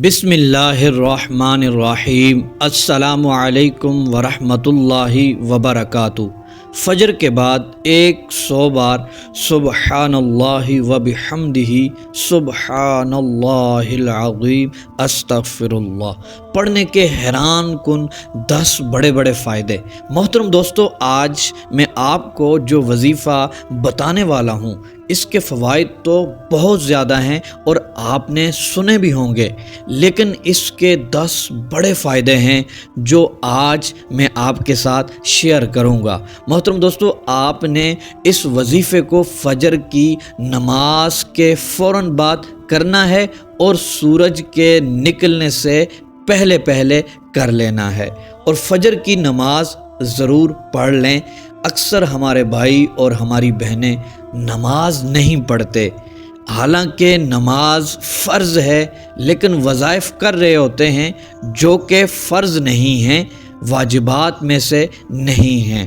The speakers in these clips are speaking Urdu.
بسم اللہ الرحمن الرحیم۔ السلام علیکم ورحمۃ اللہ وبرکاتہ۔ فجر کے بعد 100 بار سبحان اللہ وبحمدہ سبحان اللہ العظیم استغفر اللہ پڑھنے کے حیران کن 10 بڑے بڑے فائدے۔ محترم دوستو، آج میں آپ کو جو وظیفہ بتانے والا ہوں اس کے فوائد تو بہت زیادہ ہیں اور آپ نے سنے بھی ہوں گے، لیکن اس کے 10 بڑے فائدے ہیں جو آج میں آپ کے ساتھ شیئر کروں گا۔ محترم دوستو، آپ نے اس وظیفے کو فجر کی نماز کے فوراً بعد کرنا ہے اور سورج کے نکلنے سے پہلے کر لینا ہے، اور فجر کی نماز ضرور پڑھ لیں۔ اکثر ہمارے بھائی اور ہماری بہنیں نماز نہیں پڑھتے، حالانکہ نماز فرض ہے، لیکن وظائف کر رہے ہوتے ہیں جو کہ فرض نہیں ہیں، واجبات میں سے نہیں ہیں۔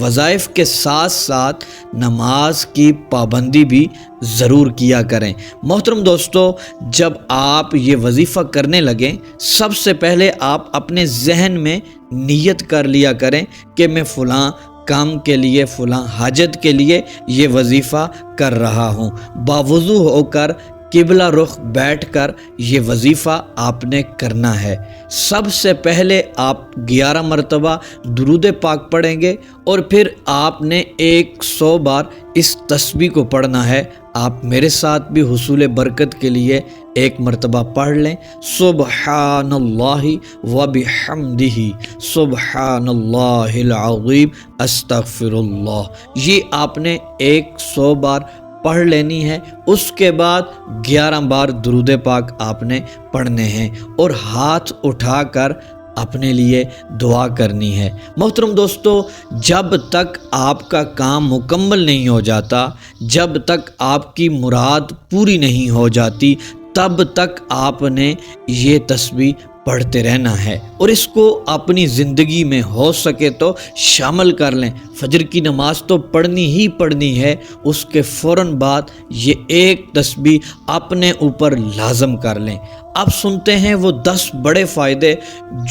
وظائف کے ساتھ ساتھ نماز کی پابندی بھی ضرور کیا کریں۔ محترم دوستو، جب آپ یہ وظیفہ کرنے لگیں، سب سے پہلے آپ اپنے ذہن میں نیت کر لیا کریں کہ میں فلاں کام کے لیے، فلاں حاجت کے لیے یہ وظیفہ کر رہا ہوں۔ باوضو ہو کر قبلہ رخ بیٹھ کر یہ وظیفہ آپ نے کرنا ہے۔ سب سے پہلے آپ 11 مرتبہ درود پاک پڑھیں گے اور پھر آپ نے 100 بار اس تسبیح کو پڑھنا ہے۔ آپ میرے ساتھ بھی حصول برکت کے لیے 1 مرتبہ پڑھ لیں، سبحان اللہ وبحمدہ سبحان اللہ العظیم استغفر اللہ۔ یہ آپ نے 100 بار پڑھ لینی ہے۔ اس کے بعد 11 بار درود پاک آپ نے پڑھنے ہیں اور ہاتھ اٹھا کر اپنے لیے دعا کرنی ہے۔ محترم دوستو، جب تک آپ کا کام مکمل نہیں ہو جاتا، جب تک آپ کی مراد پوری نہیں ہو جاتی، تب تک آپ نے یہ تسبیح پڑھتے رہنا ہے اور اس کو اپنی زندگی میں ہو سکے تو شامل کر لیں۔ فجر کی نماز تو پڑھنی ہی پڑھنی ہے، اس کے فوراً بعد یہ ایک تسبیح اپنے اوپر لازم کر لیں۔ اب سنتے ہیں وہ 10 بڑے فائدے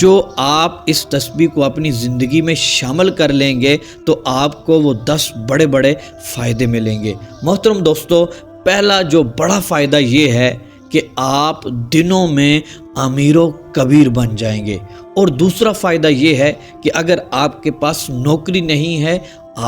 جو آپ اس تسبیح کو اپنی زندگی میں شامل کر لیں گے تو آپ کو وہ 10 بڑے بڑے فائدے ملیں گے۔ محترم دوستو، پہلا جو بڑا فائدہ یہ ہے کہ آپ دنوں میں امیر و کبیر بن جائیں گے، اور دوسرا فائدہ یہ ہے کہ اگر آپ کے پاس نوکری نہیں ہے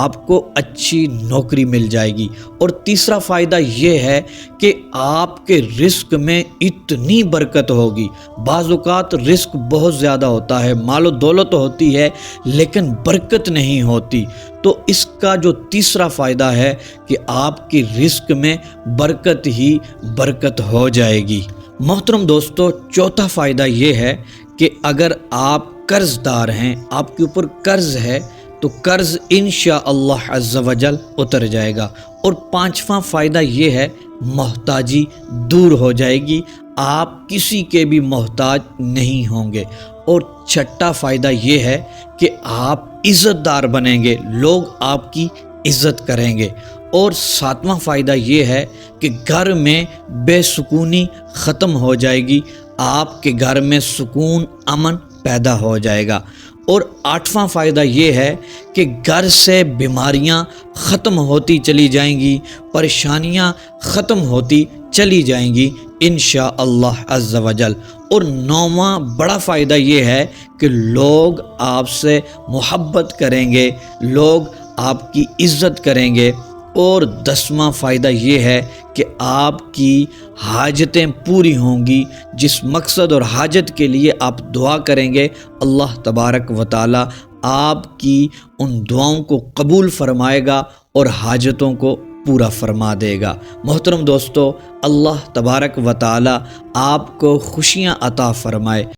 آپ کو اچھی نوکری مل جائے گی، اور تیسرا فائدہ یہ ہے کہ آپ کے رزق میں اتنی برکت ہوگی۔ بعض اوقات رزق بہت زیادہ ہوتا ہے، مال و دولت ہوتی ہے لیکن برکت نہیں ہوتی، تو اس کا جو تیسرا فائدہ ہے کہ آپ کی رزق میں برکت ہی برکت ہو جائے گی۔ محترم دوستو، چوتھا فائدہ یہ ہے کہ اگر آپ قرض دار ہیں، آپ کے اوپر قرض ہے، تو قرض انشاءاللہ عز و جل اتر جائے گا۔ اور پانچواں فائدہ یہ ہے، محتاجی دور ہو جائے گی، آپ کسی کے بھی محتاج نہیں ہوں گے۔ اور چھٹا فائدہ یہ ہے کہ آپ عزت دار بنیں گے، لوگ آپ کی عزت کریں گے۔ اور ساتواں فائدہ یہ ہے کہ گھر میں بے سکونی ختم ہو جائے گی، آپ کے گھر میں سکون امن پیدا ہو جائے گا۔ اور 8واں فائدہ یہ ہے کہ گھر سے بیماریاں ختم ہوتی چلی جائیں گی، پریشانیاں ختم ہوتی چلی جائیں گی انشاءاللہ عز و جل۔ اور 9واں بڑا فائدہ یہ ہے کہ لوگ آپ سے محبت کریں گے، لوگ آپ کی عزت کریں گے۔ اور 10واں فائدہ یہ ہے کہ آپ کی حاجتیں پوری ہوں گی، جس مقصد اور حاجت کے لیے آپ دعا کریں گے اللہ تبارک و تعالی آپ کی ان دعاؤں کو قبول فرمائے گا اور حاجتوں کو پورا فرما دے گا۔ محترم دوستو، اللہ تبارک و تعالی آپ کو خوشیاں عطا فرمائے۔